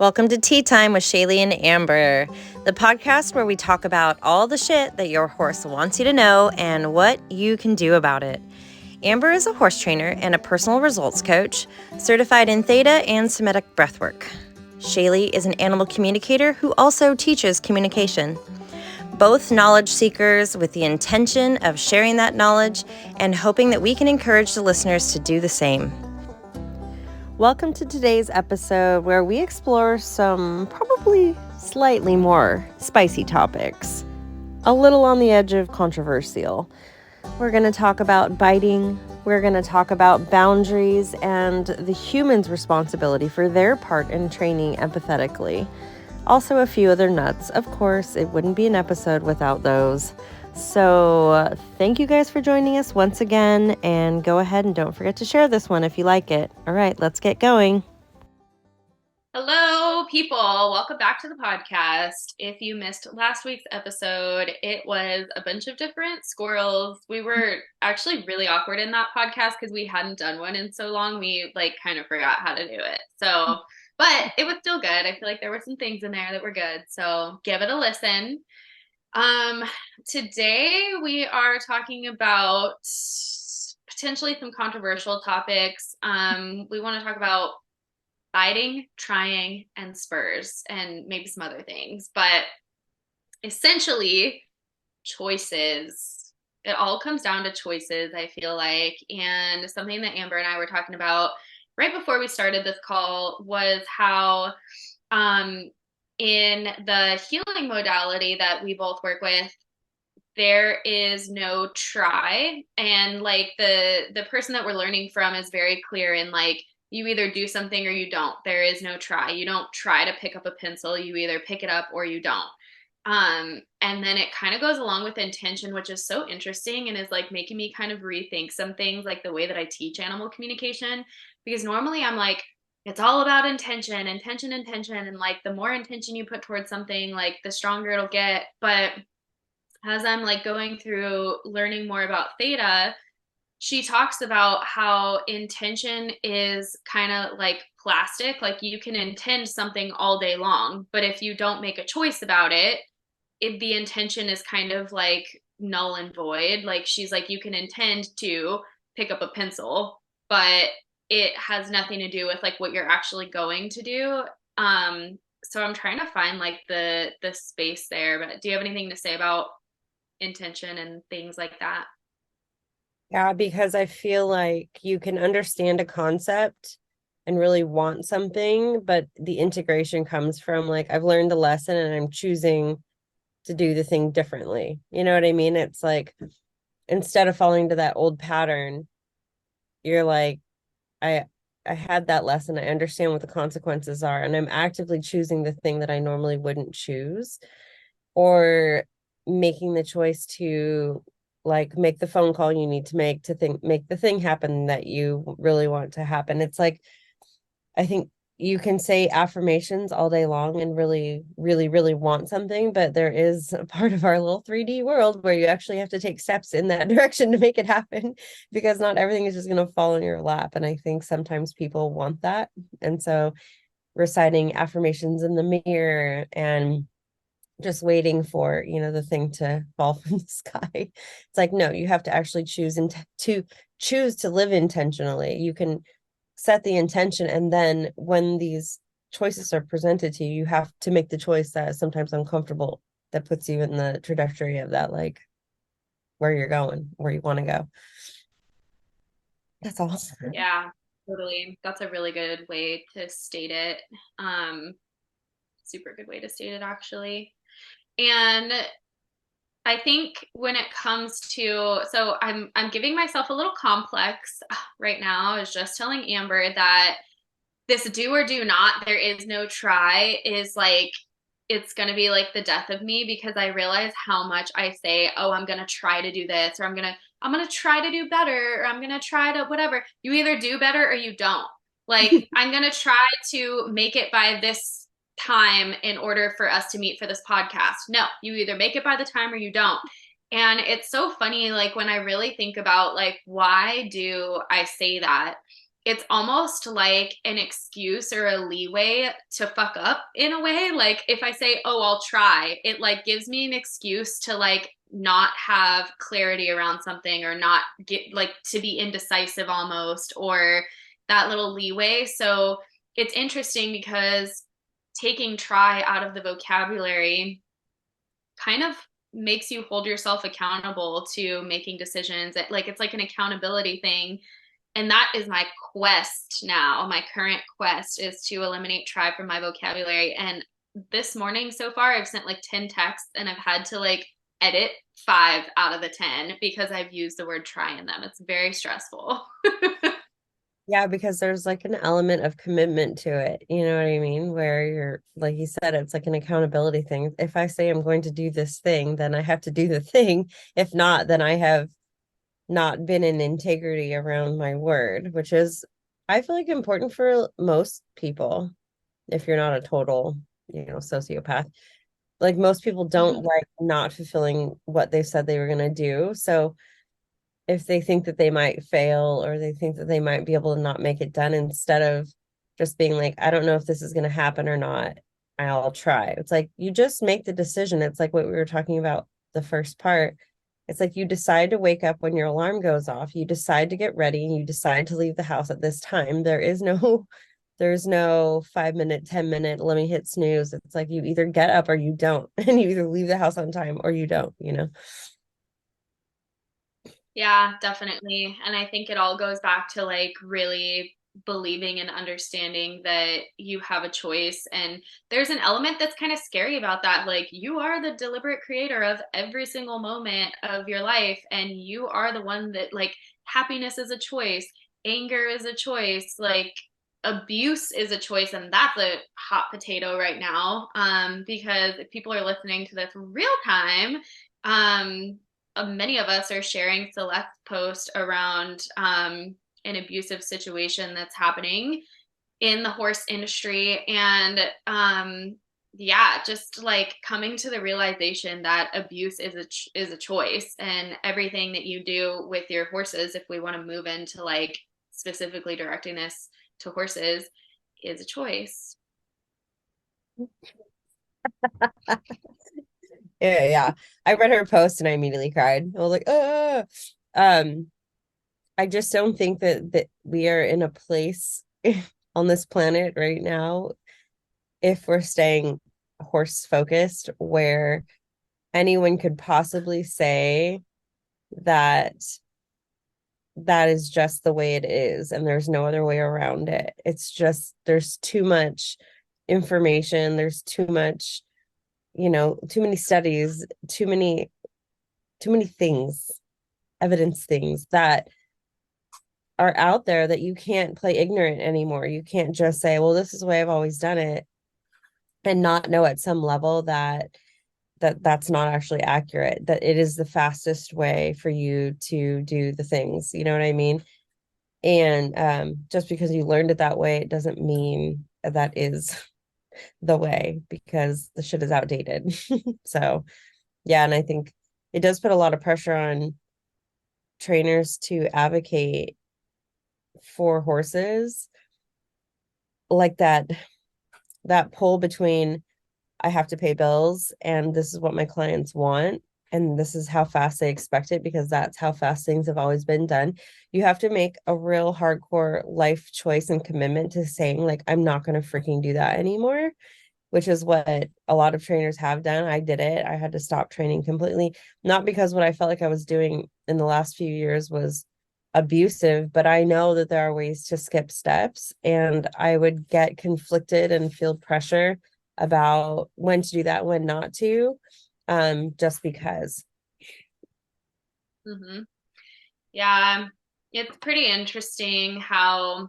Welcome to Tea Time with Shayleigh and Amber, the podcast where we talk about all the shit that your horse wants you to know and what you can do about it. Amber is a horse trainer and a personal results coach, certified in Theta and Semitic breathwork. Shayleigh is an animal communicator who also teaches communication. Both knowledge seekers with the intention of sharing that knowledge and hoping that we can encourage the listeners to do the same. Welcome to today's episode where we explore some probably slightly more spicy topics, a little on the edge of controversial. We're going to talk about biting, we're going to talk about boundaries and the human's responsibility for their part in training empathetically. Also a few other nuts. Of course, it wouldn't be an episode without those. So thank you guys for joining us once again, and go ahead and don't forget to share this one if you like it. All right, let's get going. Hello, people. Welcome back to the podcast. If you missed last week's episode, it was a bunch of different squirrels. We were actually really awkward in that podcast because we hadn't done one in so long. We kind of forgot how to do it. So, but it was still good. I feel like there were some things in there that were good. So give it a listen. Today we are talking about potentially some controversial topics. We want to talk about biting, trying, and Spurs, and maybe some other things. But essentially, choices. It all comes down to choices, I feel like. And something that Amber and I were talking about right before we started this call was how in the healing modality that we both work with, there is no try. And the person that we're learning from is very clear in you either do something or you don't. There is no try. You don't try to pick up a pencil. You either pick it up or you don't. And then it kind of goes along with intention, which is so interesting and is making me kind of rethink some things, like the way that I teach animal communication, because normally I'm it's all about intention, intention, intention. And the more intention you put towards something, the stronger it'll get. But as I'm going through learning more about theta, she talks about how intention is kind of like plastic. Like you can intend something all day long, but if you don't make a choice about it, the intention is kind of null and void. Like she's like, you can intend to pick up a pencil, but it has nothing to do with what you're actually going to do. So I'm trying to find the space there. But do you have anything to say about intention and things like that? Yeah, because I feel like you can understand a concept and really want something, but the integration comes from I've learned the lesson and I'm choosing to do the thing differently. You know what I mean? It's instead of falling to that old pattern, you're I had that lesson. I understand what the consequences are, and I'm actively choosing the thing that I normally wouldn't choose, or making the choice to make the phone call you need to make make the thing happen that you really want to happen. It's I think you can say affirmations all day long and really, really, really want something, but there is a part of our little 3D world where you actually have to take steps in that direction to make it happen, because not everything is just going to fall in your lap. And I think sometimes people want that. And so reciting affirmations in the mirror and just waiting for the thing to fall from the sky, it's no, you have to actually choose to live intentionally. You can set the intention, and then when these choices are presented to you, you have to make the choice that is sometimes uncomfortable, that puts you in the trajectory of that where you're going, where you want to go. That's all. Yeah, totally. That's a really good way to state it. Super good way to state it, actually. And I think when it comes to, so I'm giving myself a little complex right now. I was just telling Amber that this do or do not, there is no try, is it's going to be the death of me, because I realize how much I say, oh, I'm going to try to do this, or I'm going to try to do better, or I'm going to try to whatever. You either do better or you don't. I'm going to try to make it by this time in order for us to meet for this podcast. No, you either make it by the time or you don't. And it's so funny, when I really think about why do I say that? it's almost like an excuse or a leeway to fuck up in a way. Like if I say, "Oh, I'll try," it like gives me an excuse to like not have clarity around something or not get like to be indecisive almost or that little leeway. So it's interesting because taking try out of the vocabulary kind of makes you hold yourself accountable to making decisions. Like it's like an accountability thing. And that is my quest now. My current quest is to eliminate try from my vocabulary. And this morning so far, I've sent like 10 texts and I've had to like edit 5 out of the 10 because I've used the word try in them. It's very stressful. Yeah, because there's like an element of commitment to it. You know what I mean? Where you're, like you said, it's like an accountability thing. If I say I'm going to do this thing, then I have to do the thing. If not, then I have not been in integrity around my word, which is, I feel like, important for most people. If you're not a total, sociopath, like most people don't like not fulfilling what they said they were going to do. So if they think that they might fail or they think that they might be able to not make it done, instead of just being like, I don't know if this is going to happen or not, I'll try. It's like you just make the decision. It's like what we were talking about the first part. It's like you decide to wake up when your alarm goes off, you decide to get ready, and you decide to leave the house at this time. There's no 5 minute, 10 minute, let me hit snooze. It's like you either get up or you don't, and you either leave the house on time or you don't. Yeah, definitely. And I think it all goes back to like really believing and understanding that you have a choice. And there's an element that's kind of scary about that. Like, you are the deliberate creator of every single moment of your life, and you are the one that, like, happiness is a choice, anger is a choice, like, abuse is a choice. And that's a hot potato right now. Because if people are listening to this real time, many of us are sharing select post around an abusive situation that's happening in the horse industry. And yeah, just like coming to the realization that abuse is a choice, and everything that you do with your horses, if we want to move into like specifically directing this to horses, is a choice. Yeah, yeah. I read her post and I immediately cried. I was like, um, I just don't think that we are in a place on this planet right now, if we're staying horse focused, where anyone could possibly say that that is just the way it is and there's no other way around it. It's just there's too much information, there's too much, too many studies, too many things, evidence things that are out there, that you can't play ignorant anymore. You can't just say, well, this is the way I've always done it, and not know at some level that's not actually accurate, that it is the fastest way for you to do the things. You know what I mean? And just because you learned it that way, it doesn't mean that is the way, because the shit is outdated. So, yeah, and I think it does put a lot of pressure on trainers to advocate for horses, like that pull between, I have to pay bills and this is what my clients want and this is how fast they expect it, because that's how fast things have always been done. You have to make a real hardcore life choice and commitment to saying, like, I'm not going to freaking do that anymore, which is what a lot of trainers have done. I did it. I had to stop training completely, not because what I felt like I was doing in the last few years was abusive, but I know that there are ways to skip steps, and I would get conflicted and feel pressure about when to do that, when not to, just because. Mm-hmm. Yeah, it's pretty interesting how,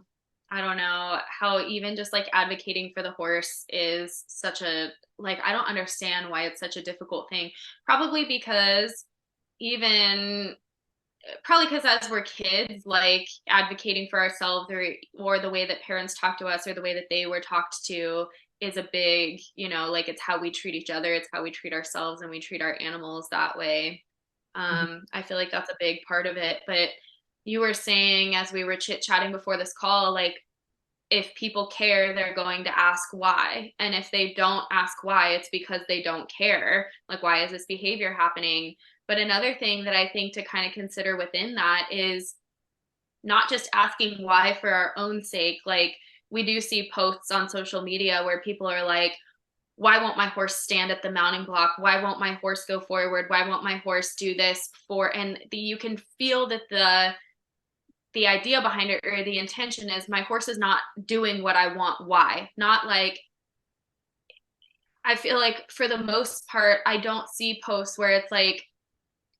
I don't know, how even just like advocating for the horse is such a, like, I don't understand why it's such a difficult thing. Probably because even, probably because as we're kids, like advocating for ourselves, or the way that parents talk to us or the way that they were talked to is a big, like it's how we treat each other, it's how we treat ourselves, and we treat our animals that way. I feel like that's a big part of it. But you were saying as we were chit-chatting before this call, like if people care, they're going to ask why. And if they don't ask why, it's because they don't care. Like, why is this behavior happening? But another thing that I think to kind of consider within that is not just asking why for our own sake. Like, we do see posts on social media where people are like, why won't my horse stand at the mounting block? Why won't my horse go forward? Why won't my horse do this for? And you can feel that the idea behind it or the intention is my horse is not doing what I want. Why? Not like, I feel like for the most part, I don't see posts where it's like,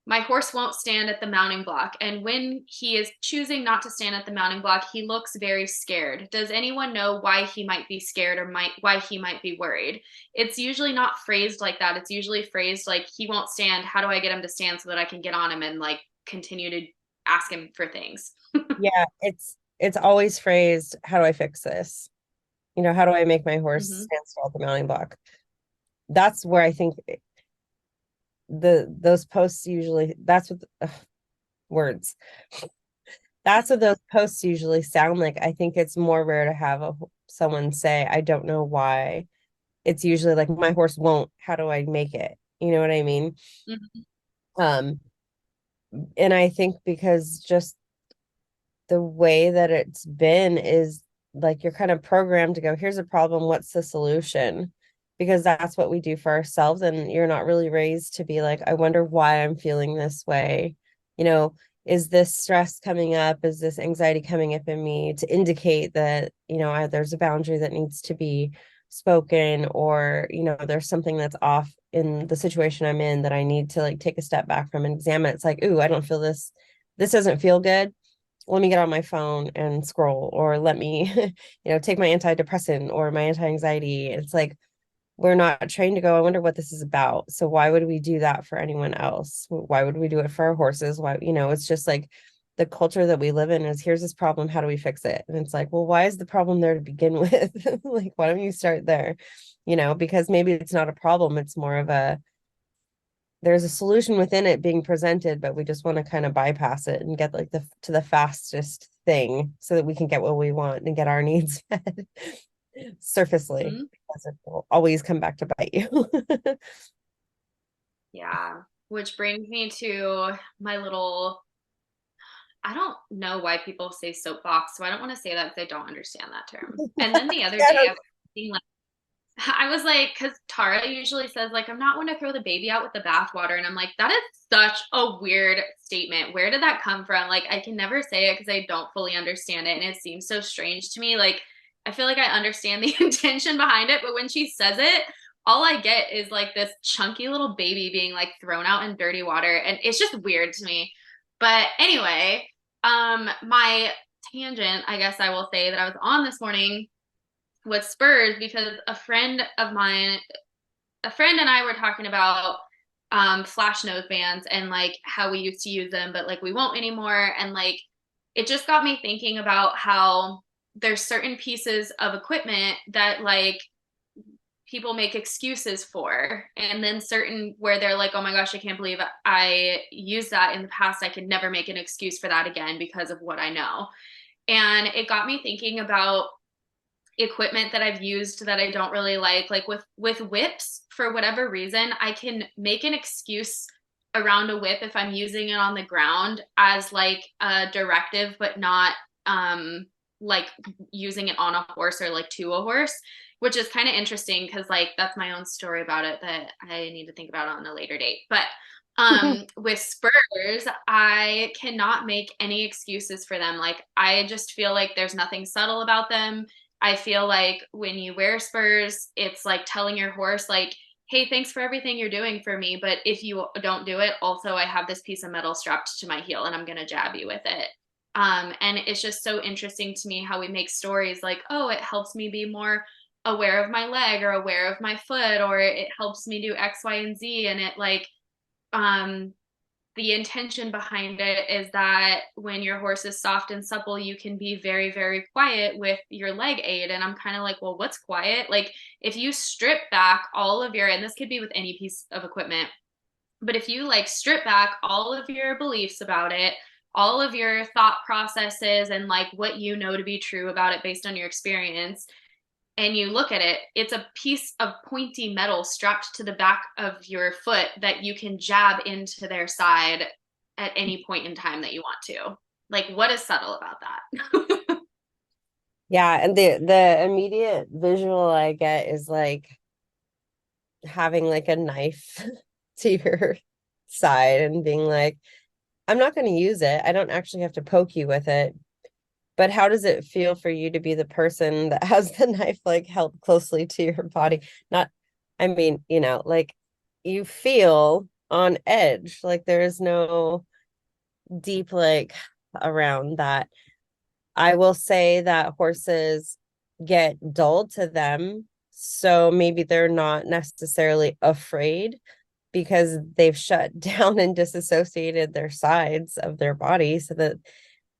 my horse won't stand at the mounting block. And when he is choosing not to stand at the mounting block, he looks very scared. Does anyone know why he might be scared or why he might be worried? It's usually not phrased like that. It's usually phrased like, he won't stand. How do I get him to stand so that I can get on him and like continue to ask him for things? Yeah, it's always phrased, how do I fix this? How do I make my horse Mm-hmm. stand still at the mounting block? That's where I think those posts usually, that's what words. That's what those posts usually sound like. I think it's more rare to have someone say, I don't know why. It's usually like, my horse won't, how do I make it? You know what I mean? Mm-hmm. Um, and I think because just the way that it's been is like, you're kind of programmed to go, here's a problem, what's the solution? Because that's what we do for ourselves. And you're not really raised to be like, I wonder why I'm feeling this way. You know, is this stress coming up? Is this anxiety coming up in me to indicate that, there's a boundary that needs to be spoken, or, there's something that's off in the situation I'm in that I need to like take a step back from and examine. It's like, ooh, I don't feel this. This doesn't feel good. Let me get on my phone and scroll, or let me take my antidepressant or my anti-anxiety. It's like, we're not trained to go, I wonder what this is about, so why would we do that for anyone else? Why would we do it for our horses? Why, it's just like, the culture that we live in is, here's this problem, how do we fix it? And it's like, well, why is the problem there to begin with? Like, why don't you start there? Because maybe it's not a problem, it's more of a, there's a solution within it being presented, but we just want to kind of bypass it and get like the fastest thing so that we can get what we want and get our needs met surfacely, Mm-hmm. because it will always come back to bite you. Yeah. Which brings me to my little, I don't know why people say soapbox, so I don't want to say that because I don't understand that term. And then the other day, Yeah. I was thinking, like, I was like, because Tara usually says, like, I'm not one to throw the baby out with the bathwater. And I'm like, that is such a weird statement. Where did that come from? Like, I can never say it because I don't fully understand it. And it seems so strange to me. Like, I feel like I understand the intention behind it, but when she says it, all I get is like this chunky little baby being like thrown out in dirty water. And it's just weird to me. But anyway, my tangent, I guess I will say that I was on this morning with Spurs because a friend and I were talking about flash nose bands and like how we used to use them, but like we won't anymore. And like it just got me thinking about how there's certain pieces of equipment that like people make excuses for, and then certain where they're like, oh my gosh, I can't believe I used that in the past. I could never make an excuse for that again because of what I know. And it got me thinking about equipment that I've used that I don't really like with whips. For whatever reason, I can make an excuse around a whip if I'm using it on the ground as like a directive, but not like using it on a horse or like to a horse, which is kind of interesting because like that's my own story about it that I need to think about on a later date. But with Spurs, I cannot make any excuses for them. Like I just feel like there's nothing subtle about them. I feel like when you wear Spurs, it's like telling your horse, like, hey, thanks for everything you're doing for me. But if you don't do it, also, I have this piece of metal strapped to my heel and I'm going to jab you with it. And it's just so interesting to me how we make stories like, oh, it helps me be more aware of my leg or aware of my foot, or it helps me do X, Y, and Z. And it like, um, the intention behind it is that when your horse is soft and supple, you can be very, very quiet with your leg aid. And I'm kind of like, well, what's quiet? Like, if you strip back all of your, and this could be with any piece of equipment, but if you like strip back all of your beliefs about it, all of your thought processes and like what you know to be true about it based on your experience, and you look at it, it's a piece of pointy metal strapped to the back of your foot that you can jab into their side at any point in time that you want to. Like, what is subtle about that? Yeah, and the immediate visual I get is like having like a knife to your side and being like, I'm not going to use it. I don't actually have to poke you with it. But how does it feel for you to be the person that has the knife like held closely to your body? Not, I mean, like you feel on edge, like there is no deep like around that. I will say that horses get dull to them, so maybe they're not necessarily afraid because they've shut down and disassociated their sides of their body so that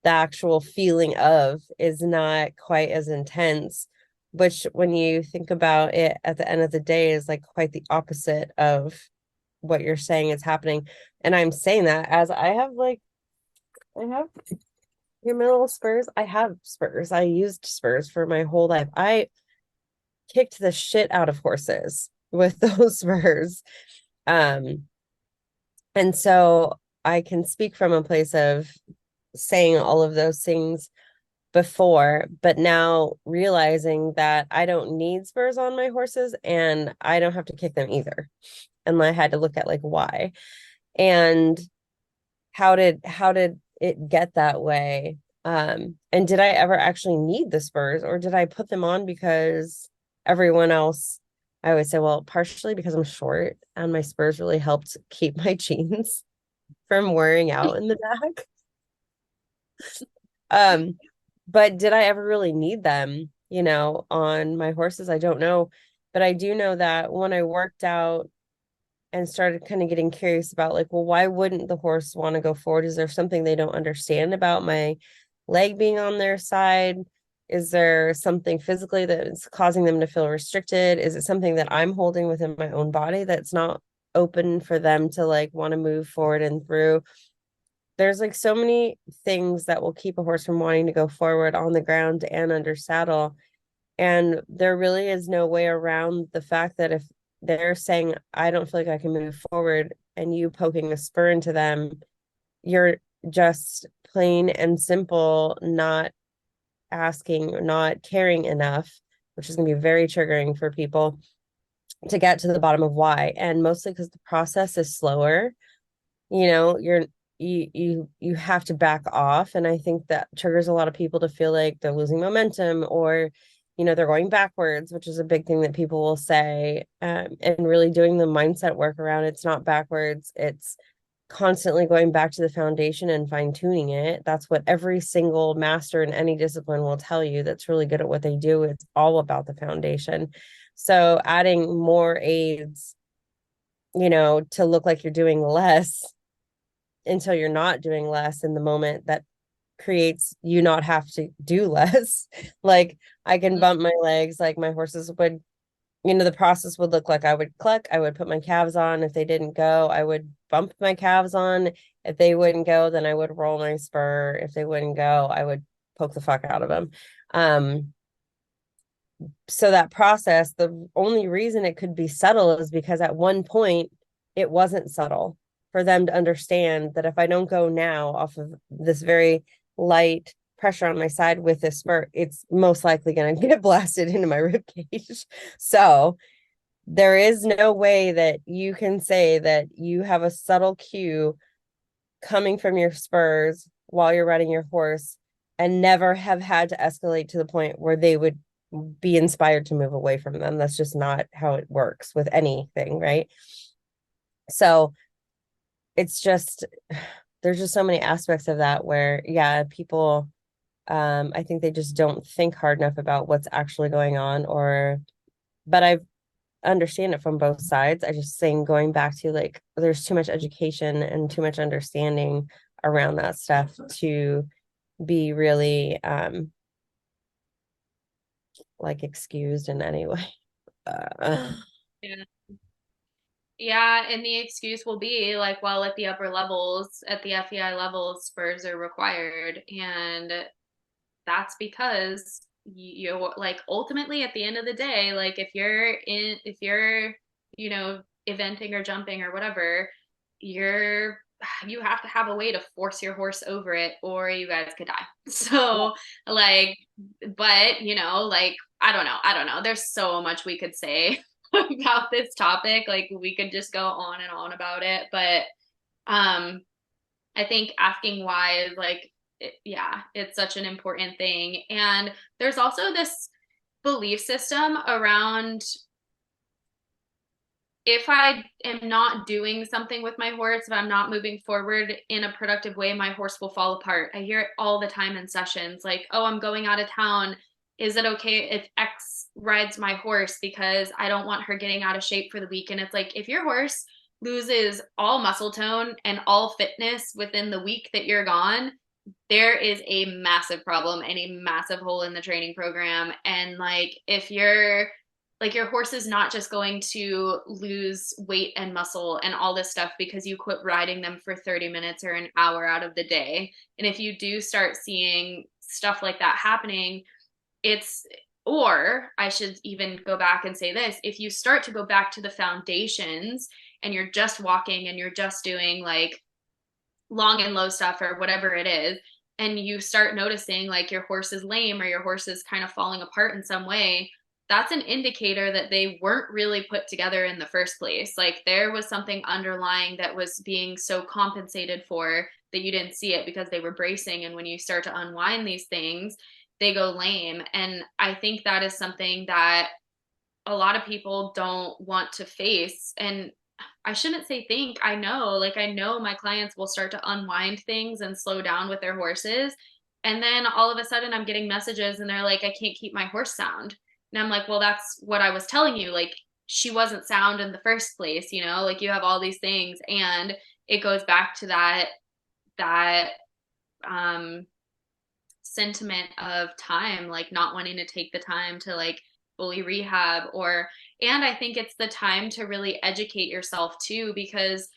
the actual feeling of is not quite as intense, which when you think about it at the end of the day is like quite the opposite of what you're saying is happening. And I'm saying that as I have your middle Spurs. I have Spurs. I used Spurs for my whole life. I kicked the shit out of horses with those Spurs. Um, and so I can speak from a place of saying all of those things before, but now realizing that I don't need spurs on my horses and I don't have to kick them either. And I had to look at like why and how did it get that way? And did I ever actually need the spurs or did I put them on because everyone else? I would say, well, partially because I'm short and my spurs really helped keep my jeans from wearing out in the back. Um, but did I ever really need them, on my horses? I don't know. But I do know that when I worked out and started kind of getting curious about like, well, why wouldn't the horse want to go forward? Is there something they don't understand about my leg being on their side? Is there something physically that is causing them to feel restricted? Is it something that I'm holding within my own body that's not open for them to like want to move forward and through? There's like so many things that will keep a horse from wanting to go forward on the ground and under saddle. And there really is no way around the fact that if they're saying, I don't feel like I can move forward, and you poking a spur into them, you're just plain and simple not asking, not caring enough, which is going to be very triggering for people to get to the bottom of why. And mostly because the process is slower, you have to back off, and I think that triggers a lot of people to feel like they're losing momentum or they're going backwards, which is a big thing that people will say, and really doing the mindset work around it's not backwards, it's constantly going back to the foundation and fine tuning it. That's what every single master in any discipline will tell you that's really good at what they do. It's all about the foundation. So adding more aids to look like you're doing less until you're not doing less in the moment, that creates you not have to do less. Like I can bump my legs, like my horses would, the process would look like I would cluck, I would put my calves on. If they didn't go, I would bump my calves on. If they wouldn't go, then I would roll my spur. If they wouldn't go, I would poke the fuck out of them. So that process, the only reason it could be subtle is because at one point it wasn't subtle for them to understand that if I don't go now off of this very light pressure on my side with this spurt, it's most likely going to get blasted into my rib cage. So there is no way that you can say that you have a subtle cue coming from your spurs while you're riding your horse and never have had to escalate to the point where they would be inspired to move away from them. That's just not how it works with anything, right? So it's just, there's just so many aspects of that where, yeah, people, I think they just don't think hard enough about what's actually going on, but I understand it from both sides. I just saying, going back to like, there's too much education and too much understanding around that stuff to be really, like excused in any way. Uh, Yeah. Yeah, and the excuse will be like, well, at the upper levels, at the FEI levels, spurs are required. And that's because you like ultimately at the end of the day, like if you're, you know, eventing or jumping or whatever, you're you have to have a way to force your horse over it or you guys could die. So like, but you know, like I don't know. There's so much we could say about this topic. Like we could just go on and on about it, but um I think asking why is like, yeah, it's such an important thing. And there's also this belief system around if I am not doing something with my horse, if I'm not moving forward in a productive way, my horse will fall apart. I hear it all the time in sessions like, oh, I'm going out of town. Is it okay if X rides my horse because I don't want her getting out of shape for the week? And it's like, if your horse loses all muscle tone and all fitness within the week that you're gone, there is a massive problem and a massive hole in the training program. And like, if you're like your horse is not just going to lose weight and muscle and all this stuff because you quit riding them for 30 minutes or an hour out of the day. And if you do start seeing stuff like that happening, it's, or I should even go back and say this, if you start to go back to the foundations and you're just walking and you're just doing like long and low stuff or whatever it is, and you start noticing like your horse is lame or your horse is kind of falling apart in some way, that's an indicator that they weren't really put together in the first place. Like there was something underlying that was being so compensated for that you didn't see it because they were bracing. And when you start to unwind these things, they go lame. And I think that is something that a lot of people don't want to face. And I shouldn't say think, I know, like I know my clients will start to unwind things and slow down with their horses. And then all of a sudden I'm getting messages and they're like, I can't keep my horse sound. And I'm like, well, that's what I was telling you. Like she wasn't sound in the first place, you know, like you have all these things. And it goes back to that um sentiment of time, like not wanting to take the time to like fully rehab or, and I think it's the time to really educate yourself too, because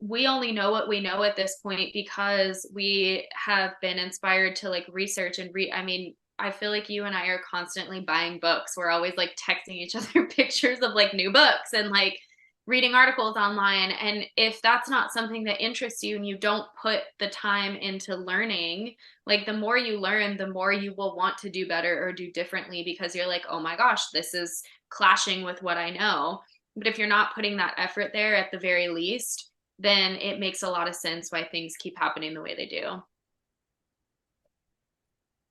we only know what we know at this point because we have been inspired to like research and I mean, I feel like you and I are constantly buying books. We're always like texting each other pictures of like new books and like reading articles online. And if that's not something that interests you and you don't put the time into learning, like the more you learn, the more you will want to do better or do differently because you're like, oh my gosh, this is clashing with what I know. But if you're not putting that effort there at the very least, then it makes a lot of sense why things keep happening the way they do.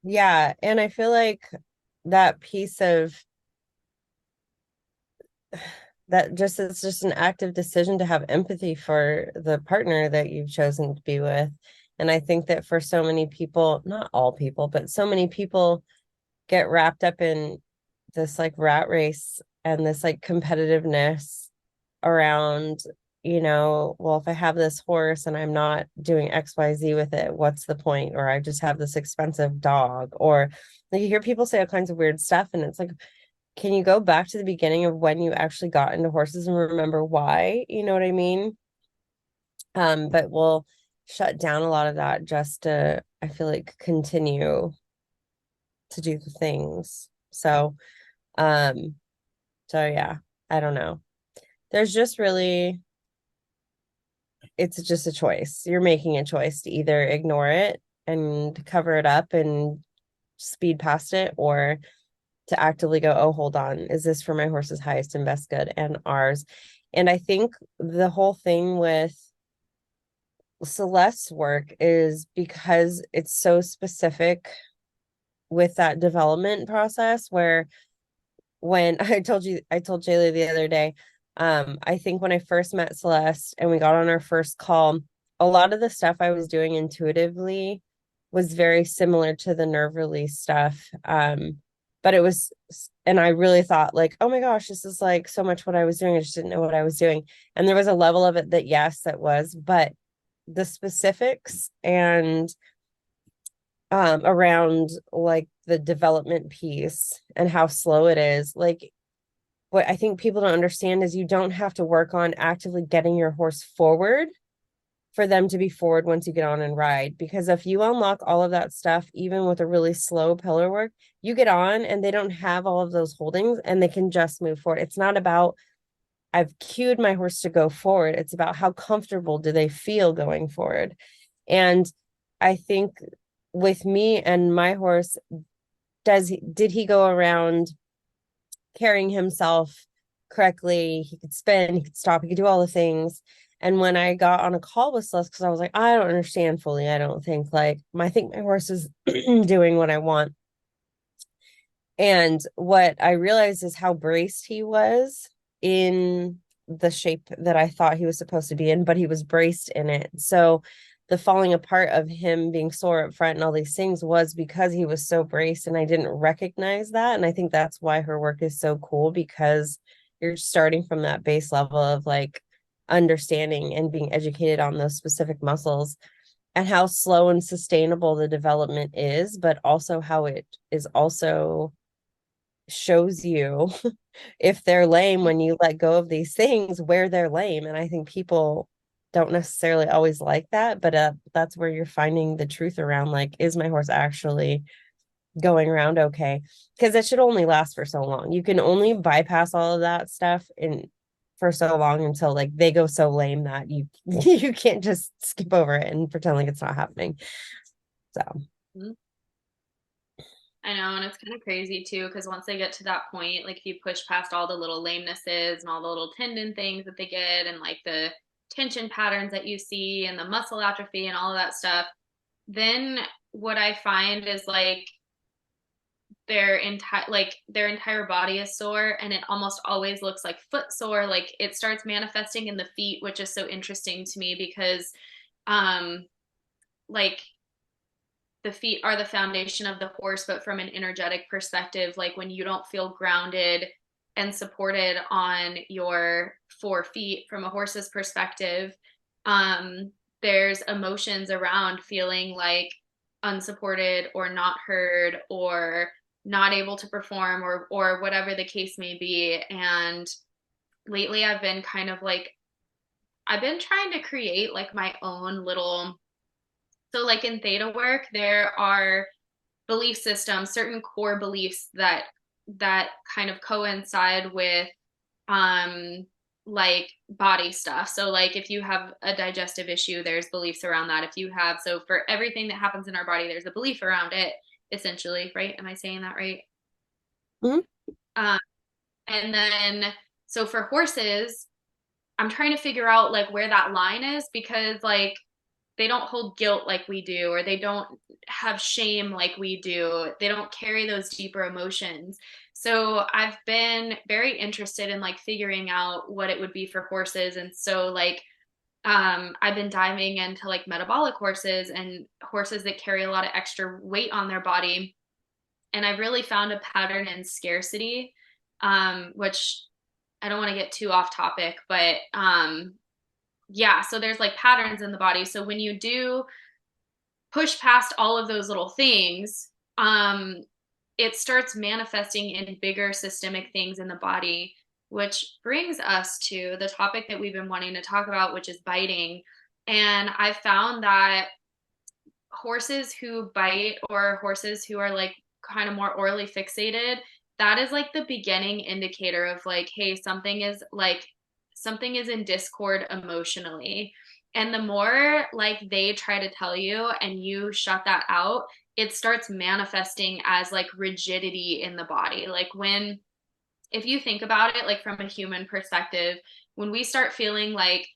Yeah, and I feel like that piece of that just it's just an active decision to have empathy for the partner that you've chosen to be with. And I think that for so many people, not all people, but so many people get wrapped up in this like rat race and this like competitiveness around, well, if I have this horse and I'm not doing XYZ with it, what's the point? Or I just have this expensive dog. Or like you hear people say all kinds of weird stuff, and it's like, can you go back to the beginning of when you actually got into horses and remember why? You know what I mean? But we'll shut down a lot of that just to, I feel like, continue to do the things. Um, so yeah, I don't know. There's just really, it's just a choice. You're making a choice to either ignore it and cover it up and speed past it, or to actively go, oh, hold on, is this for my horse's highest and best good and ours? And I think the whole thing with Celeste's work is because it's so specific with that development process where when I told Shayleigh the other day, I think when I first met Celeste and we got on our first call, a lot of the stuff I was doing intuitively was very similar to the nerve release stuff. But it was, and I really thought like, oh my gosh, this is like so much what I was doing. I just didn't know what I was doing. And there was a level of it that, yes, that was, but the specifics and around like the development piece and how slow it is, like what I think people don't understand is you don't have to work on actively getting your horse forward for them to be forward once you get on and ride. Because if you unlock all of that stuff, even with a really slow pillar work, you get on and they don't have all of those holdings and they can just move forward. It's not about I've cued my horse to go forward. It's about how comfortable do they feel going forward. And I think with me and my horse, did he go around carrying himself correctly? He could spin, he could stop, he could do all the things. And when I got on a call with Celeste, because I was like, I don't understand fully. I don't think like I think my horse is doing what I want. And what I realized is how braced he was in the shape that I thought he was supposed to be in, but he was braced in it. So the falling apart of him being sore up front and all these things was because he was so braced, and I didn't recognize that. And I think that's why her work is so cool, because you're starting from that base level of like understanding and being educated on those specific muscles and how slow and sustainable the development is, but also how it is also shows you if they're lame when you let go of these things, where they're lame. And I think people don't necessarily always like that, but that's where you're finding the truth around like, is my horse actually going around okay? Because it should only last for so long. You can only bypass all of that stuff in for so long until like they go so lame that you you can't just skip over it and pretend like it's not happening. So I know, and it's kind of crazy too, because once they get to that point, like if you push past all the little lamenesses and all the little tendon things that they get, and like the tension patterns that you see, and the muscle atrophy and all of that stuff, then what I find is like their entire body is sore, and it almost always looks like foot sore. Like it starts manifesting in the feet, which is so interesting to me because um like the feet are the foundation of the horse, but from an energetic perspective, like when you don't feel grounded and supported on your 4 feet from a horse's perspective, um, there's emotions around feeling like unsupported or not heard or not able to perform or whatever the case may be. And lately I've been kind of like I've been trying to create like my own little, so like in theta work, there are belief systems, certain core beliefs that kind of coincide with um like body stuff. So like if you have a digestive issue, there's beliefs around that. If you have, so for everything that happens in our body, there's a belief around it, essentially, right? Am I saying that right? mhm. Um, and then so for horses, I'm trying to figure out like where that line is because like they don't hold guilt like we do, or they don't have shame like we do. They don't carry those deeper emotions. So I've been very interested in like figuring out what it would be for horses. And so like I've been diving into like metabolic horses and horses that carry a lot of extra weight on their body. And I really found a pattern in scarcity, which I don't want to get too off topic, but yeah, so there's like patterns in the body. So when you do push past all of those little things, it starts manifesting in bigger systemic things in the body, which brings us to the topic that we've been wanting to talk about, which is biting. And I found that horses who bite or horses who are like kind of more orally fixated, that is like the beginning indicator of like, hey, something is in discord emotionally. And the more like they try to tell you and you shut that out, it starts manifesting as like rigidity in the body. Like when, if you think about it, like from a human perspective, when we start feeling like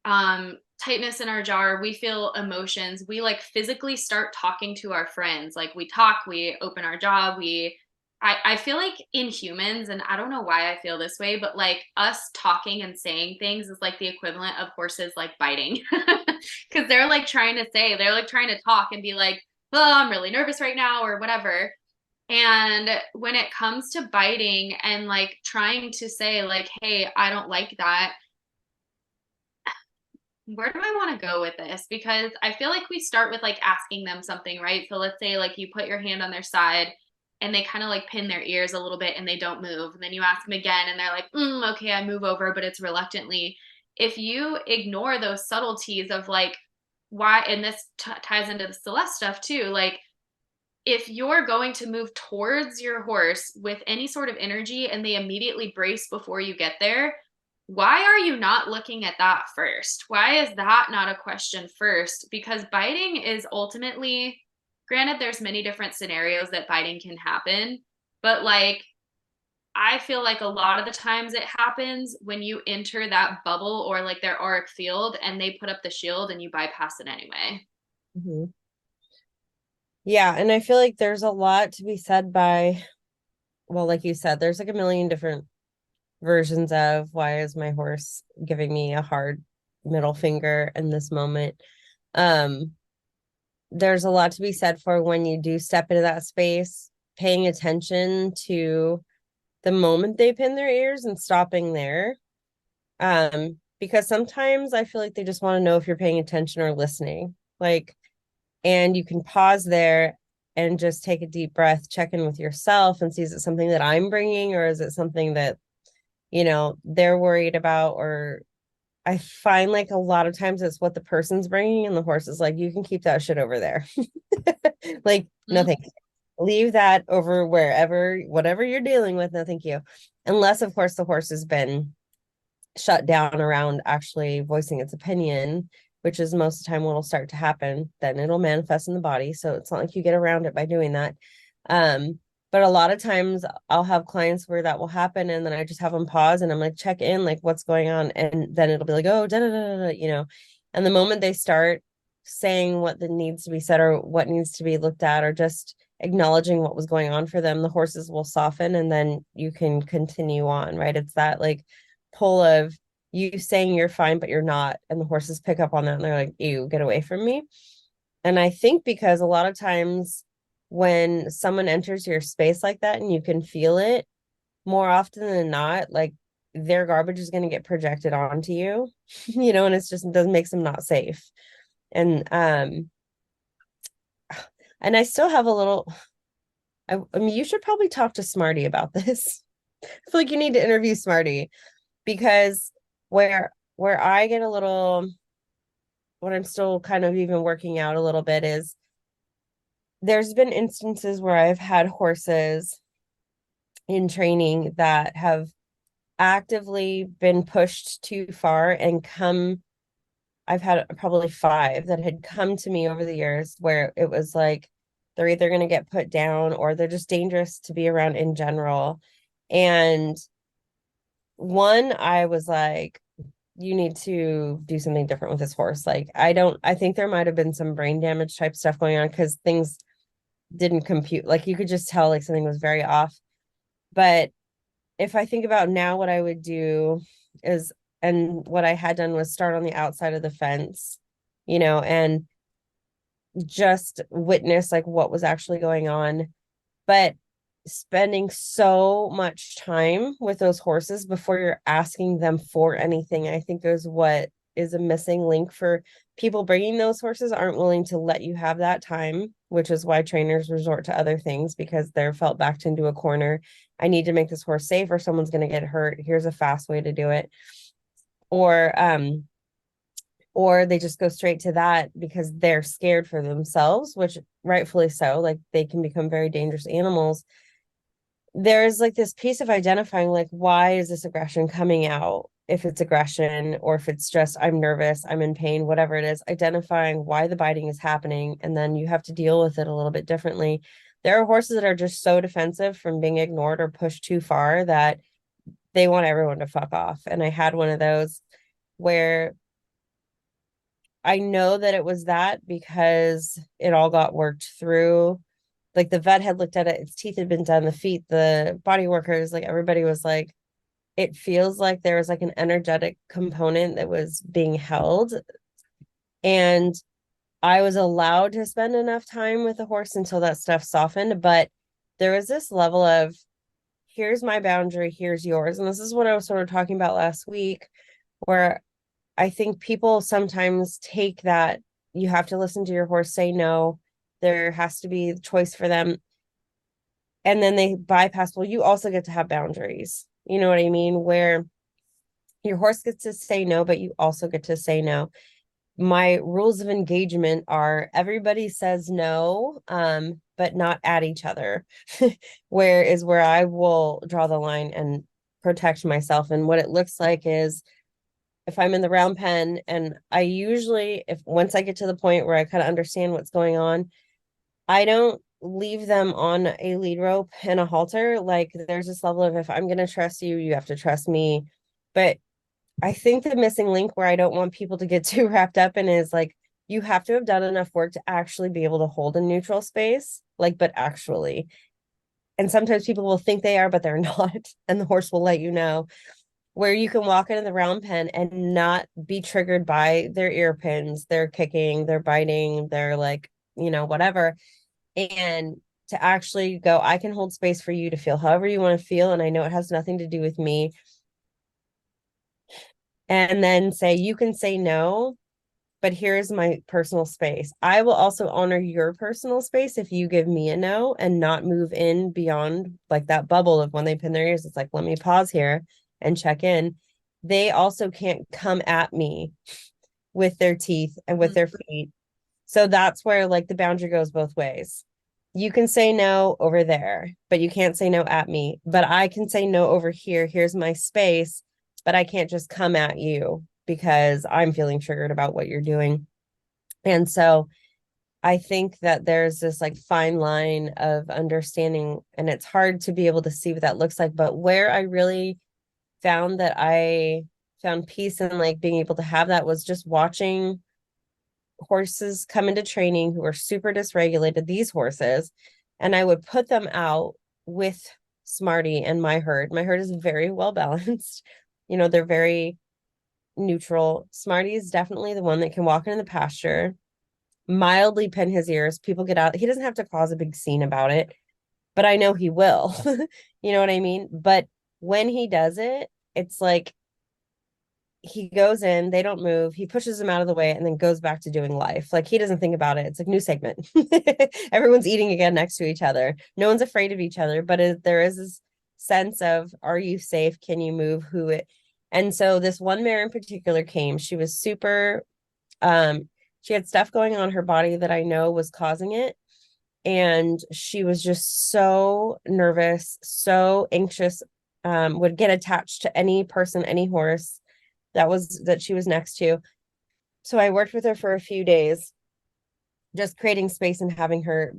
tightness in our jaw, we feel emotions, we like physically start talking to our friends. Like we talk, we open our jaw, I feel like in humans, and I don't know why I feel this way, but like us talking and saying things is like the equivalent of horses like biting. Because they're like trying to talk and be like, oh, I'm really nervous right now, or whatever. And when it comes to biting and like trying to say, like, hey, I don't like that, where do I want to go with this? Because I feel like we start with like asking them something, right? So let's say like you put your hand on their side and they kind of like pin their ears a little bit and they don't move. And then you ask them again and they're like, okay, I move over, but it's reluctantly. If you ignore those subtleties of like why, and this ties into the Celeste stuff too, like if you're going to move towards your horse with any sort of energy and they immediately brace before you get there, why are you not looking at that first? Why is that not a question first? Because biting is ultimately, granted, there's many different scenarios that biting can happen, but like, I feel like a lot of the times it happens when you enter that bubble or like their auric field and they put up the shield and you bypass it anyway. Mhm. Yeah, and I feel like there's a lot to be said by, well, like you said, there's like a million different versions of why is my horse giving me a hard middle finger in this moment. Um, there's a lot to be said for when you do step into that space, paying attention to the moment they pin their ears and stopping there. Because sometimes I feel like they just want to know if you're paying attention or listening. Like, and you can pause there and just take a deep breath, check in with yourself and see, is it something that I'm bringing or is it something that, they're worried about? Or I find like a lot of times it's what the person's bringing and the horse is like, you can keep that shit over there. Like, no, Mm-hmm. thank you. Leave that over wherever, whatever you're dealing with. No, thank you. Unless, of course, the horse has been shut down around actually voicing its opinion, which is most of the time what'll start to happen. Then it'll manifest in the body. So it's not like you get around it by doing that. Um, but a lot of times I'll have clients where that will happen, and then I just have them pause and I'm like, check in, like, what's going on? And then it'll be like, oh, da da da da, And the moment they start saying what that needs to be said or what needs to be looked at, or just acknowledging what was going on for them, the horses will soften and then you can continue on, right? It's that like pull of you saying you're fine, but you're not. And the horses pick up on that and they're like, ew, get away from me. And I think because a lot of times when someone enters your space like that and you can feel it more often than not, like their garbage is going to get projected onto you, and it's just, it doesn't make them not safe. And and I still have a little, I mean, you should probably talk to Smarty about this. I feel like you need to interview Smarty because where I get a little, what I'm still kind of even working out a little bit is there's been instances where I've had horses in training that have actively been pushed too far and come. I've had probably five that had come to me over the years where it was like they're either going to get put down or they're just dangerous to be around in general. And one, I was like, you need to do something different with this horse. Like, I think there might have been some brain damage type stuff going on because things didn't compute. Like, you could just tell like something was very off. But if I think about now, what I would do is, and what I had done was start on the outside of the fence, and just witness like what was actually going on. But spending so much time with those horses before you're asking them for anything, I think is what is a missing link for people. Bringing those horses aren't willing to let you have that time, which is why trainers resort to other things because they're felt backed into a corner. I need to make this horse safe or someone's going to get hurt. Here's a fast way to do it. Or they just go straight to that because they're scared for themselves, which rightfully so. Like they can become very dangerous animals. There's like this piece of identifying like, why is this aggression coming out? If it's aggression or if it's just I'm nervous, I'm in pain, whatever it is, identifying why the biting is happening, and then you have to deal with it a little bit differently. There are horses that are just so defensive from being ignored or pushed too far that they want everyone to fuck off. And I had one of those where I know that it was that because it all got worked through. Like the vet had looked at it, its teeth had been done, the feet, the body workers, like everybody was like, it feels like there was like an energetic component that was being held. And I was allowed to spend enough time with the horse until that stuff softened. But there was this level of, here's my boundary, here's yours. And this is what I was sort of talking about last week, where I think people sometimes take that you have to listen to your horse say no. There has to be choice for them. and then they bypass, well, you also get to have boundaries. You know what I mean? Where your horse gets to say no, but you also get to say no. My rules of engagement are everybody says no, but not at each other. Where is where I will draw the line and protect myself. And what it looks like is if I'm in the round pen, and I usually, if once I get to the point where I kind of understand what's going on, I don't leave them on a lead rope and a halter. Like there's this level of if I'm going to trust you, you have to trust me. But I think the missing link where I don't want people to get too wrapped up in is like you have to have done enough work to actually be able to hold a neutral space, like, but actually. And sometimes people will think they are, but they're not. And the horse will let you know where you can walk into the round pen and not be triggered by their ear pins, their kicking, their biting, their like, whatever. And to actually go, I can hold space for you to feel however you want to feel. And I know it has nothing to do with me. And then say, you can say no, but here's my personal space. I will also honor your personal space if you give me a no and not move in beyond like that bubble of when they pin their ears. It's like, let me pause here and check in. They also can't come at me with their teeth and with their feet. So that's where like the boundary goes both ways. You can say no over there, but you can't say no at me. But I can say no over here. Here's my space, but I can't just come at you because I'm feeling triggered about what you're doing. And so I think that there's this like fine line of understanding, and it's hard to be able to see what that looks like. But where I really found that I found peace in like being able to have that was just watching horses come into training who are super dysregulated, these horses, and I would put them out with Smarty and my herd. My herd is very well balanced. They're very neutral. Smarty is definitely the one that can walk into the pasture, mildly pin his ears. People get out. He doesn't have to cause a big scene about it, but I know he will. You know what I mean? But when he does it, it's like he goes in, they don't move, he pushes them out of the way and then goes back to doing life. Like he doesn't think about it. It's like new segment. Everyone's eating again next to each other. No one's afraid of each other, but there is this sense of, are you safe? Can you move? And so this one mare in particular came. She was super, she had stuff going on her body that I know was causing it. And she was just so nervous, so anxious, would get attached to any person, any horse that she was next to. So I worked with her for a few days, just creating space and having her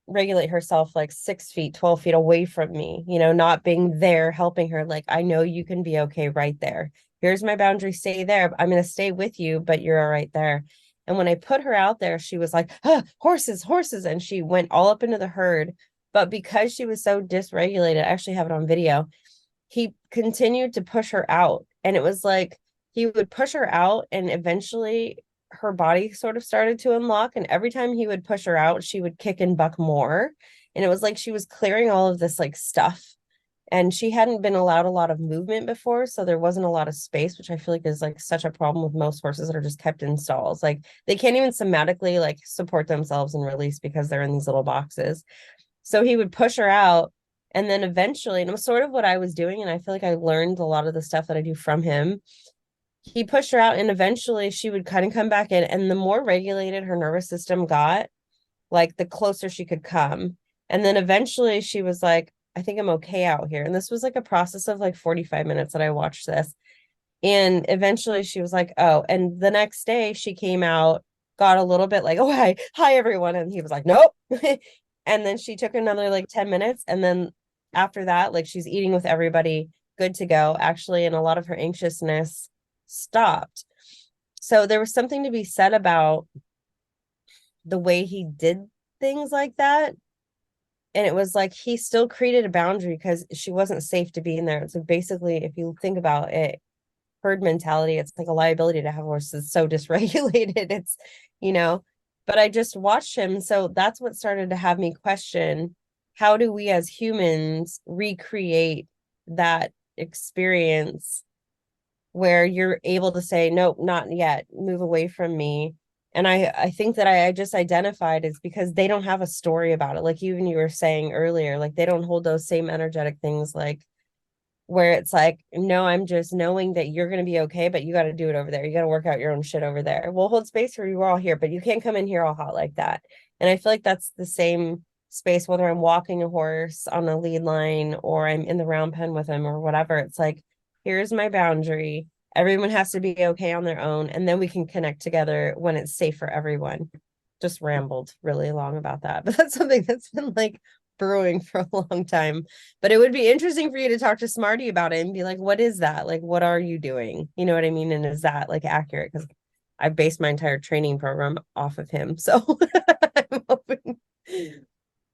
regulate herself like 6 feet, 12 feet away from me, not being there, helping her. Like, I know you can be okay right there. Here's my boundary. Stay there. I'm going to stay with you, but you're all right there. And when I put her out there, she was like, horses, horses. And she went all up into the herd. But because she was so dysregulated, I actually have it on video, he continued to push her out. And it was like he would push her out, and eventually her body sort of started to unlock. And every time he would push her out, she would kick and buck more. And it was like she was clearing all of this like stuff. And she hadn't been allowed a lot of movement before. So there wasn't a lot of space, which I feel like is like such a problem with most horses that are just kept in stalls. Like they can't even somatically like support themselves and release because they're in these little boxes. So he would push her out. And then eventually, and it was sort of what I was doing. And I feel like I learned a lot of the stuff that I do from him. He pushed her out, and eventually she would kind of come back in. And the more regulated her nervous system got, like the closer she could come. And then eventually she was like, I think I'm okay out here. And this was like a process of like 45 minutes that I watched this. And eventually she was like, oh, and the next day she came out, got a little bit like, oh, hi, everyone. And he was like, nope. And then she took another like 10 minutes. And then after that, like she's eating with everybody, good to go, actually. And a lot of her anxiousness stopped. So there was something to be said about the way he did things like that. And it was like he still created a boundary because she wasn't safe to be in there. It's like basically, if you think about it, herd mentality, it's like a liability to have horses so dysregulated. But I just watched him. So that's what started to have me question, how do we as humans recreate that experience where you're able to say, nope, not yet, move away from me. And I think that I just identified is because they don't have a story about it. Like even you were saying earlier, like they don't hold those same energetic things, like where it's like, no, I'm just knowing that you're going to be okay, but you got to do it over there. You got to work out your own shit over there. We'll hold space for you. We're all here, but you can't come in here all hot like that. And I feel like that's the same space, whether I'm walking a horse on a lead line or I'm in the round pen with him or whatever. It's like, here's my boundary. Everyone has to be okay on their own. And then we can connect together when it's safe for everyone. Just rambled really long about that. But that's something that's been like brewing for a long time. But it would be interesting for you to talk to Smarty about it and be like, what is that? Like, what are you doing? You know what I mean? And is that like accurate? Because I've based my entire training program off of him. So I'm hoping.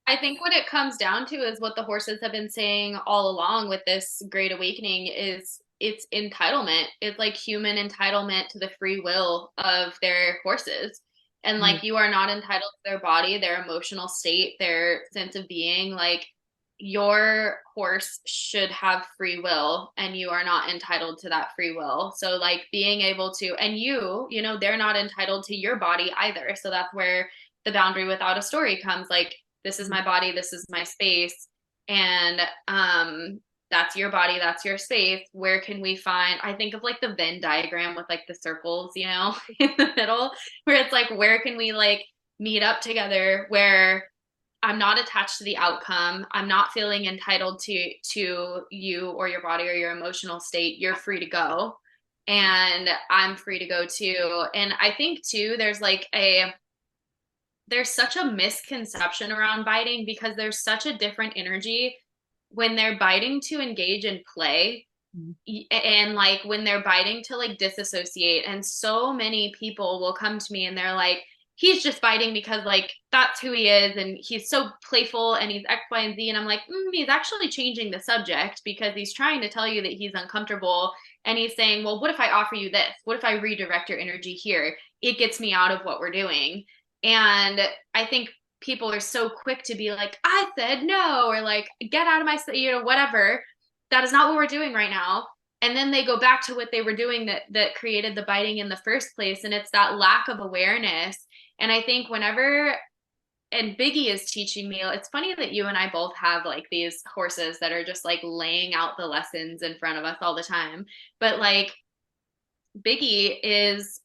I think what it comes down to is what the horses have been saying all along with this great awakening is it's entitlement. It's like human entitlement to the free will of their horses. And like you are not entitled to their body, their emotional state, their sense of being. Like your horse should have free will and you are not entitled to that free will. So like being able to, and you know, they're not entitled to your body either. So that's where the boundary without a story comes. Like this is my body, this is my space, and that's your body, that's your space. Where can we find, I think of like the Venn diagram with like the circles, you know, in the middle, where it's like where can we like meet up together where I'm not attached to the outcome. I'm not feeling entitled to you or your body or your emotional state. You're free to go. And I'm free to go too. And I think too, there's such a misconception around biting because there's such a different energy when they're biting to engage in play and like when they're biting to like disassociate. And so many people will come to me and they're like, he's just biting because like that's who he is and he's so playful and he's X, Y, and Z. And I'm like, he's actually changing the subject because he's trying to tell you that he's uncomfortable. And he's saying, well, what if I offer you this? What if I redirect your energy here? It gets me out of what we're doing. And I think people are so quick to be like, I said no, or like, get out of my, you know, whatever. That is not what we're doing right now. And then they go back to what they were doing that created the biting in the first place. And it's that lack of awareness. And I think whenever, and Biggie is teaching me, it's funny that you and I both have like these horses that are just like laying out the lessons in front of us all the time. But like Biggie is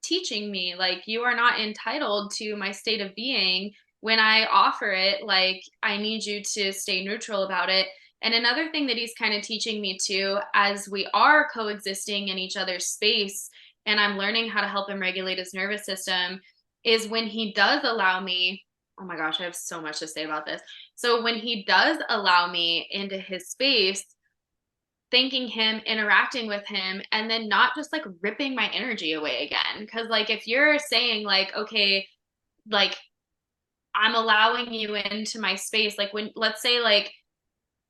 teaching me like you are not entitled to my state of being when I offer it. Like I need you to stay neutral about it. And another thing that he's kind of teaching me too, as we are coexisting in each other's space and I'm learning how to help him regulate his nervous system, is when he does allow me, oh my gosh, I have so much to say about this. So when he does allow me into his space, thanking him, interacting with him, and then not just like ripping my energy away again. Cause like if you're saying like, okay, like I'm allowing you into my space, like when let's say like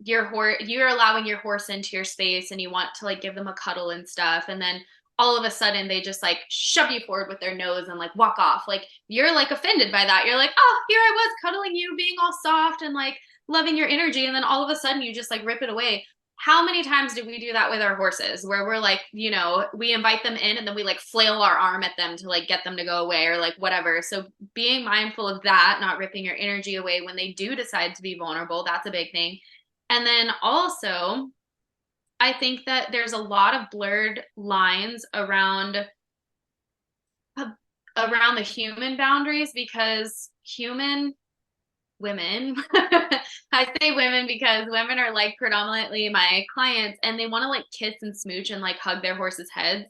your horse you're allowing your horse into your space and you want to like give them a cuddle and stuff, and then all of a sudden they just like shove you forward with their nose and like walk off. Like you're like offended by that. You're like, oh, here I was cuddling you, being all soft and like loving your energy, and then all of a sudden you just like rip it away. How many times do we do that with our horses where we're like, you know, we invite them in and then we like flail our arm at them to like get them to go away or like whatever. So being mindful of that, not ripping your energy away when they do decide to be vulnerable, that's a big thing. And then also, I think that there's a lot of blurred lines around the human boundaries because human women I say women because women are like predominantly my clients and they want to like kiss and smooch and like hug their horses' heads.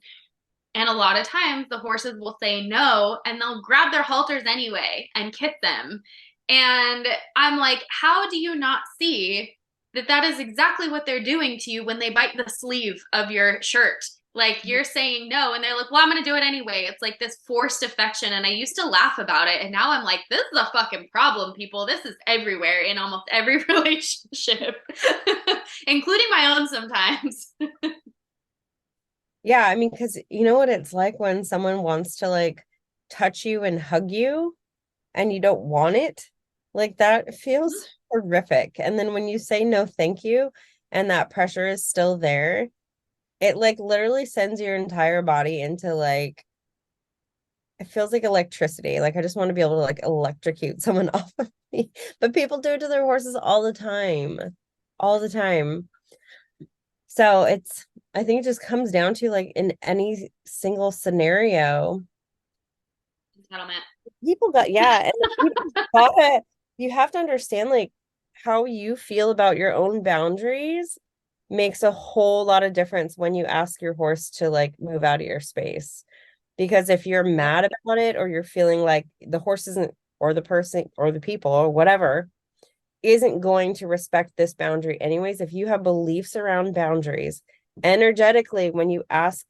And a lot of times the horses will say no and they'll grab their halters anyway and kiss them. And I'm like, how do you not see that that is exactly what they're doing to you when they bite the sleeve of your shirt? Like you're saying no, and they're like, well, I'm going to do it anyway. It's like this forced affection. And I used to laugh about it. And now I'm like, this is a fucking problem, people. This is everywhere in almost every relationship, including my own sometimes. Yeah, I mean, because you know what it's like when someone wants to like touch you and hug you and you don't want it, like that feels horrific. And then when you say no, thank you, and that pressure is still there, it like literally sends your entire body into like it feels like electricity. Like I just want to be able to like electrocute someone off of me. But people do it to their horses all the time. All the time. So it's I think it just comes down to like in any single scenario, Entitlement. people got yeah, and people gotta you have to understand like how you feel about your own boundaries makes a whole lot of difference when you ask your horse to like move out of your space. Because if you're Yep. mad about it or you're feeling like the horse isn't or the person or the people or whatever isn't going to respect this boundary anyways, if you have beliefs around boundaries, energetically when you ask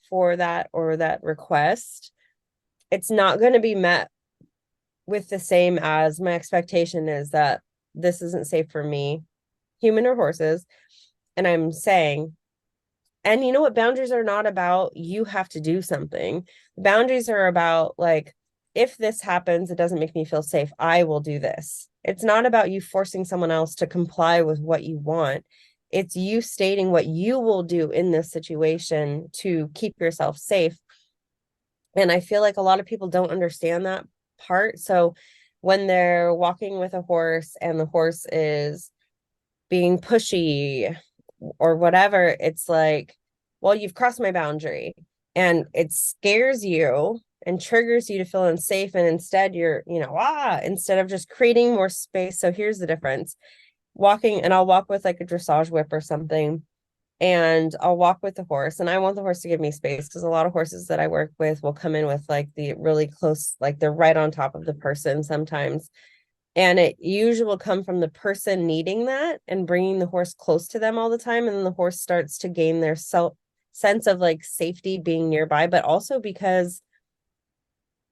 for that or that request, it's not going to be met with the same as my expectation is that this isn't safe for me, human or horses. And I'm saying, and you know what? Boundaries are not about you have to do something. Boundaries are about like, if this happens, it doesn't make me feel safe. I will do this. It's not about you forcing someone else to comply with what you want. It's you stating what you will do in this situation to keep yourself safe. And I feel like a lot of people don't understand that part. So when they're walking with a horse and the horse is being pushy or whatever, it's like, well, you've crossed my boundary. And it scares you and triggers you to feel unsafe. And instead, you're, instead of just creating more space. So here's the difference walking, and I'll walk with like a dressage whip or something and I'll walk with the horse and I want the horse to give me space because a lot of horses that I work with will come in with like the really close, like they're right on top of the person sometimes. And it usually will come from the person needing that and bringing the horse close to them all the time. And then the horse starts to gain their sense of like safety being nearby, but also because,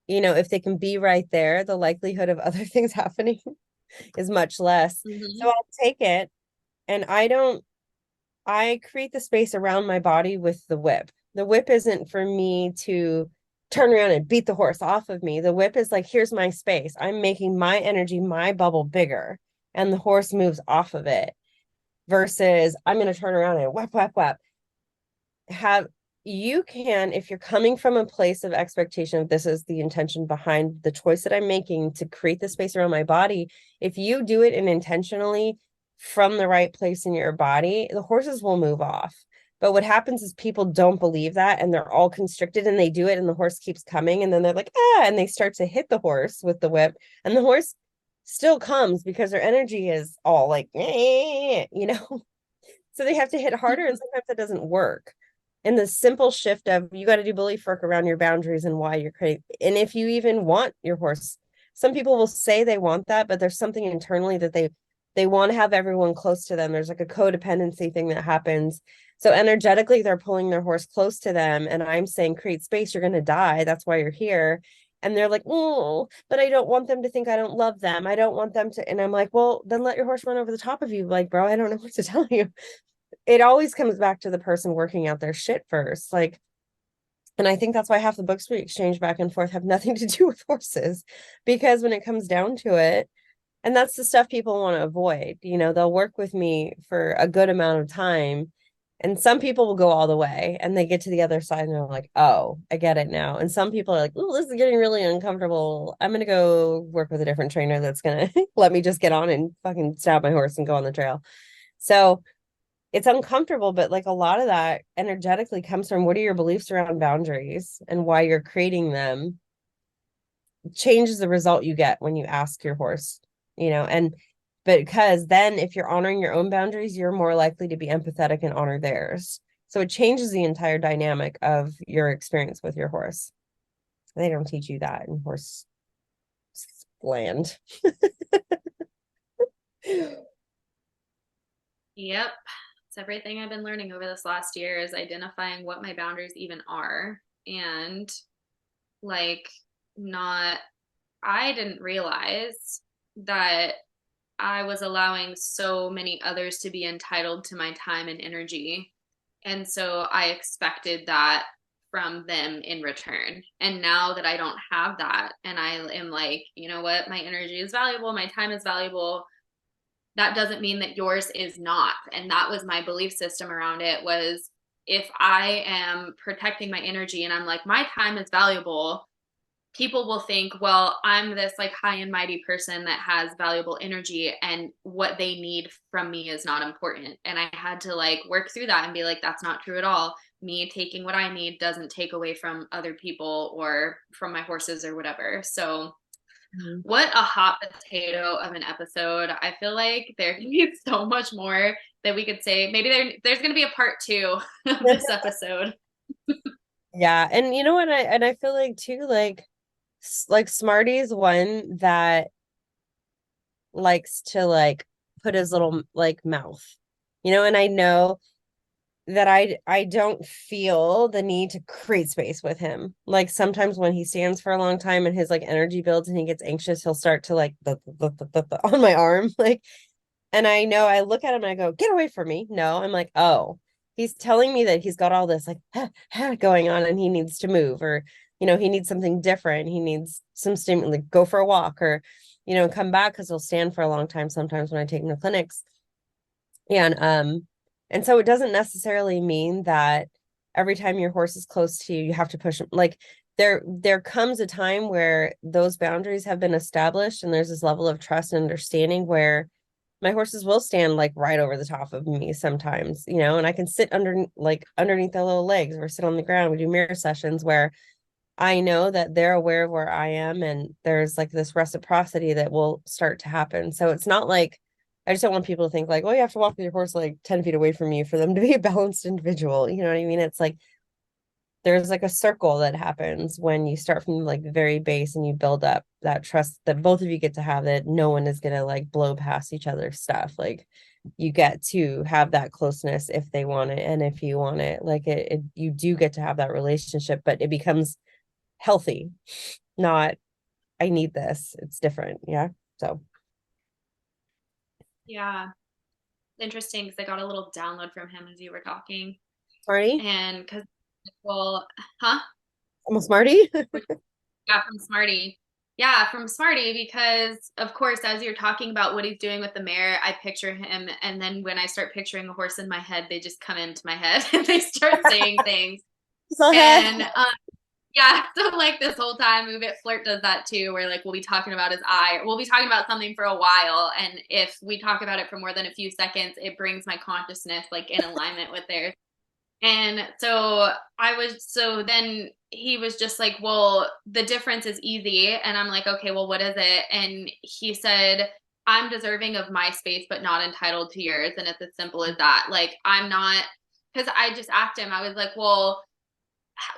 if they can be right there, the likelihood of other things happening is much less. So Mm-hmm. I'll take it and I create the space around my body with the whip. The whip isn't for me to turn around and beat the horse off of me. The whip is like, here's my space. I'm making my energy, my bubble bigger, and the horse moves off of it versus I'm going to turn around and whap, whap, whap. Have you can, if you're coming from a place of expectation of this is the intention behind the choice that I'm making to create the space around my body, if you do it and intentionally from the right place in your body, the horses will move off. But what happens is people don't believe that and they're all constricted and they do it and the horse keeps coming and then they're like, and they start to hit the horse with the whip and the horse still comes because their energy is all like, so they have to hit harder and sometimes that doesn't work. And the simple shift of you got to do belief work around your boundaries and why you're creating. And if you even want your horse, some people will say they want that, but there's something internally that they want to have everyone close to them. There's like a codependency thing that happens. So energetically, they're pulling their horse close to them. And I'm saying, create space, you're going to die. That's why you're here. And they're like, oh, but I don't want them to think I don't love them. I don't want them to. And I'm like, well, then let your horse run over the top of you. Like, bro, I don't know what to tell you. It always comes back to the person working out their shit first. Like, and I think that's why half the books we exchange back and forth have nothing to do with horses, because when it comes down to it, and that's the stuff people want to avoid, they'll work with me for a good amount of time. And some people will go all the way and they get to the other side and they're like, oh, I get it now. And some people are like, oh, this is getting really uncomfortable. I'm going to go work with a different trainer that's going to let me just get on and fucking stab my horse and go on the trail. So it's uncomfortable, but like a lot of that energetically comes from what are your beliefs around boundaries and why you're creating them changes the result you get when you ask your horse, and because then if you're honoring your own boundaries, you're more likely to be empathetic and honor theirs. So it changes the entire dynamic of your experience with your horse. They don't teach you that in horse land. Yep. It's everything I've been learning over this last year is identifying what my boundaries even are and like not I didn't realize that I was allowing so many others to be entitled to my time and energy. And so I expected that from them in return. And now that I don't have that, and I am like, you know what, my energy is valuable, my time is valuable, that doesn't mean that yours is not. And that was my belief system around it was if I am protecting my energy and I'm like, my time is valuable, people will think, well, I'm this like high and mighty person that has valuable energy and what they need from me is not important. And I had to like work through that and be like, that's not true at all. Me taking what I need doesn't take away from other people or from my horses or whatever. So, Mhm. what a hot potato of an episode. I feel like there can be so much more that we could say. Maybe there's going to be a part two of this episode. Yeah, and you know what, I feel like too, like Smarty's one that likes to like put his little like mouth, and I know that I don't feel the need to create space with him. Like sometimes when he stands for a long time and his like energy builds and he gets anxious, he'll start to like on my arm, like, and I know I look at him and I go, get away from me. No, I'm like, oh, he's telling me that he's got all this like going on and he needs to move, or he needs something different. He needs some stimulant, like go for a walk, or come back, because he'll stand for a long time sometimes when I take him to clinics. And so it doesn't necessarily mean that every time your horse is close to you, you have to push him. Like there comes a time where those boundaries have been established and there's this level of trust and understanding where my horses will stand like right over the top of me sometimes, and I can sit underneath their little legs or sit on the ground. We do mirror sessions where I know that they're aware of where I am, and there's like this reciprocity that will start to happen. So it's not like, I just don't want people to think like, oh, you have to walk with your horse like 10 feet away from you for them to be a balanced individual. You know what I mean? It's like there's like a circle that happens when you start from like the very base and you build up that trust that both of you get to have, that no one is gonna like blow past each other's stuff. Like you get to have that closeness if they want it and if you want it. Like you do get to have that relationship, but it becomes healthy, not I need this. It's different. Yeah. So Yeah, interesting because I got a little download from him as you were talking. Smarty, And because, well, huh? almost Smarty. Yeah, from Smarty. Yeah, from Smarty, because of course, as you're talking about what he's doing with the mare, I picture him. And then when I start picturing a horse in my head, they just come into my head and they start saying things. So And yeah, so like this whole time, Move It Flirt does that too, where like we'll be talking about his eye, or we'll be talking about something for a while. And if we talk about it for more than a few seconds, it brings my consciousness like in alignment with theirs. And so then he was just like, well, the difference is easy. And I'm like, okay, well, what is it? And he said, I'm deserving of my space, but not entitled to yours. And it's as simple as that. Like, I'm not, because I just asked him, I was like, well,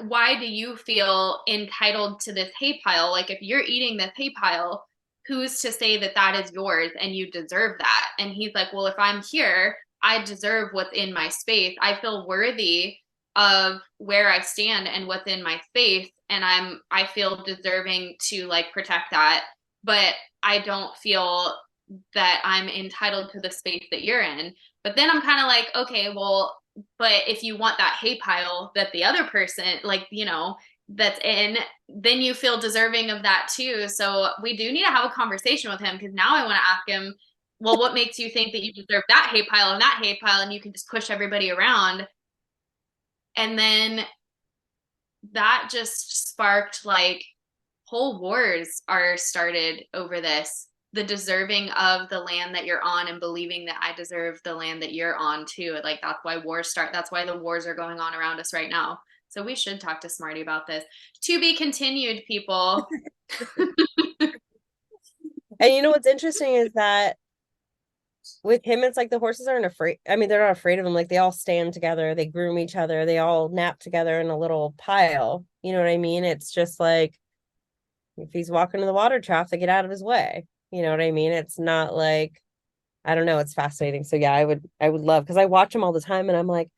why do you feel entitled to this hay pile? Like, if you're eating this hay pile, who's to say that that is yours and you deserve that? And he's like, well, if I'm here, I deserve what's in my space. I feel worthy of where I stand and what's in my space. And I feel deserving to like protect that. But I don't feel that I'm entitled to the space that you're in. But then I'm kind of like, okay, well, but if you want that hay pile that the other person, like, that's in, then you feel deserving of that too. So we do need to have a conversation with him, because now I want to ask him, well, what makes you think that you deserve that hay pile and that hay pile and you can just push everybody around? And then that just sparked like whole wars are started over this, the deserving of the land that you're on and believing that I deserve the land that you're on too. Like that's why wars start. That's why the wars are going on around us right now. So we should talk to Smarty about this. To be continued, people. And you know what's interesting is that with him, it's like the horses aren't afraid. I mean, they're not afraid of him. Like they all stand together, they groom each other, they all nap together in a little pile. You know what I mean? It's just like if he's walking in the water trough, they get out of his way. You know what I mean? It's not like, I don't know, it's fascinating. So yeah, I would love, because I watch him all the time and I'm like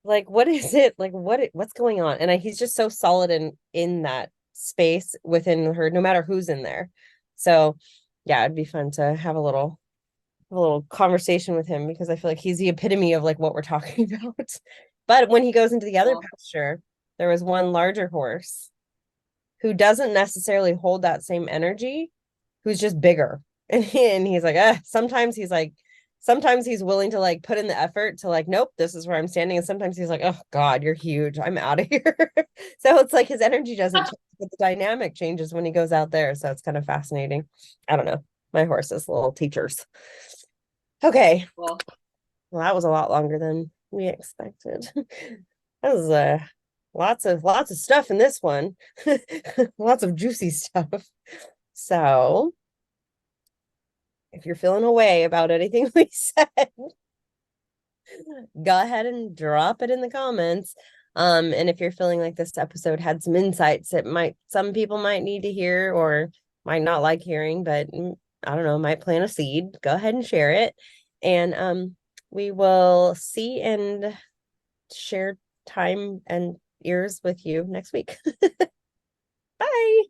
what is it? Like what's going on? And he's just so solid in that space within her, no matter who's in there. So yeah, it'd be fun to have a little conversation with him, because I feel like he's the epitome of like what we're talking about. But when he goes into the other Cool. pasture, there was one larger horse who doesn't necessarily hold that same energy, who's just bigger. And he's like, sometimes he's like sometimes he's willing to like put in the effort to like, nope, this is where I'm standing. And sometimes he's like, oh God, you're huge. I'm out of here. So it's like his energy doesn't change, but the dynamic changes when he goes out there. So it's kind of fascinating. I don't know. My horses, little teachers. Okay. Well, Well, that was a lot longer than we expected. That was lots of stuff in this one. Lots of juicy stuff. So if you're feeling away about anything we said, go ahead and drop it in the comments. And if you're feeling like this episode had some insights that might some people might need to hear or might not like hearing, but I don't know, might plant a seed, go ahead and share it. And we will see and share time and ears with you next week. Bye.